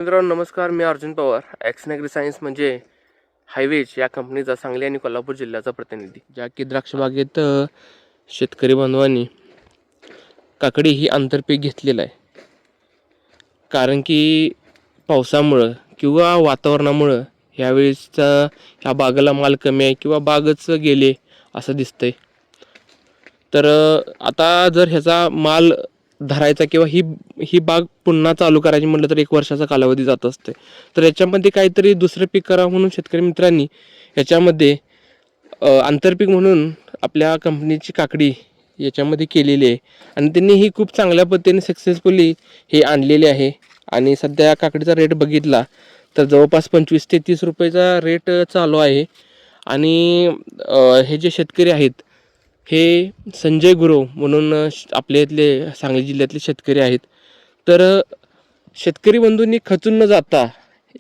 मित्रांनो नमस्कार, मी Arjun Pawar. Action Agri Science म्हणजे हायवेज या कंपनीचा सांगली आणि कोल्हापूर जिल्ह्याचा प्रतिनिधी. ज्या की द्राक्ष बागेत शेतकरी बांधवांनी काकडी ही आंतरपीक घेतलेलं आहे. कारण की पावसामुळं किंवा वातावरणामुळं ह्यावेळेसचा ह्या बागेला माल कमी आहे किंवा बागच गेले असं दिसतंय. तर आता जर ह्याचा माल धरायचा किंवा ही ही बाग पुन्हा चालू करायची म्हटलं तर 1 वर्षाचा कालावधी जात असते. तर याच्यामध्ये काहीतरी दुसरं पीक करावं म्हणून शेतकरी मित्रांनी याच्यामध्ये आंतरपीक म्हणून आपल्या कंपनीची काकडी याच्यामध्ये केलेली आहे आणि त्यांनी ही खूप चांगल्या पद्धतीने सक्सेसफुली हे आणलेले आहे. आणि सध्या काकडीचा रेट बघितला तर जवळपास 25 ते 30 रुपयाचा रेट चालू आहे. आणि हे जे शेतकरी आहेत हे संजय गुरव म्हणून आपल्या इथले सांगली जिल्ह्यातले शेतकरी आहेत. तर शेतकरी बंधूंनी खचून न जाता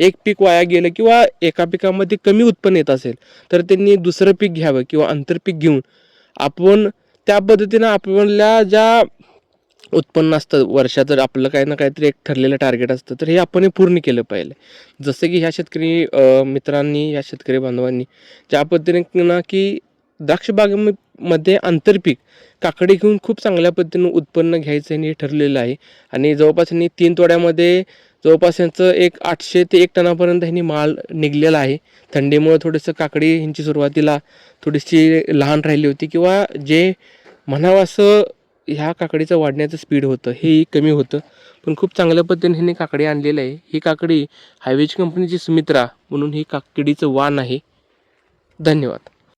एक पीक वाया गेलं किंवा एका पिकामध्ये कमी उत्पन्न येत असेल तर त्यांनी दुसरं पीक घ्यावं किंवा आंतरपीक घेऊन आपण त्या पद्धतीनं आपल्या ज्या उत्पन्न असतं वर्षाचं आपलं काही ना काहीतरी एक ठरलेलं टार्गेट असतं तर हे आपण पूर्ण केलं पाहिजे. जसं की ह्या शेतकरी मित्रांनी या शेतकरी बांधवांनी ज्या पद्धतीनं की द्राक्षबागेमध्ये आंतरपीक काकडी घेऊन खूप चांगल्या पद्धतीनं उत्पन्न घ्यायचं हे ठरलेलं आहे. आणि जवळपास यांनी 3 तोड्यामध्ये जवळपास यांचं एक 800 ते 1 टनापर्यंत ह्यांनी माल निघलेला आहे. थंडीमुळे थोडंसं काकडी ह्यांची सुरुवातीला थोडीशी लहान राहिली होती किंवा जे म्हणावं असं ह्या काकडीचं वाढण्याचं स्पीड होतं हे कमी होतं. पण खूप चांगल्या पद्धतीने ह्यांनी काकडी आणलेलं आहे. ही काकडी हायवेज कंपनीची सुमित्रा म्हणून ही काकडीचं वाण आहे. धन्यवाद.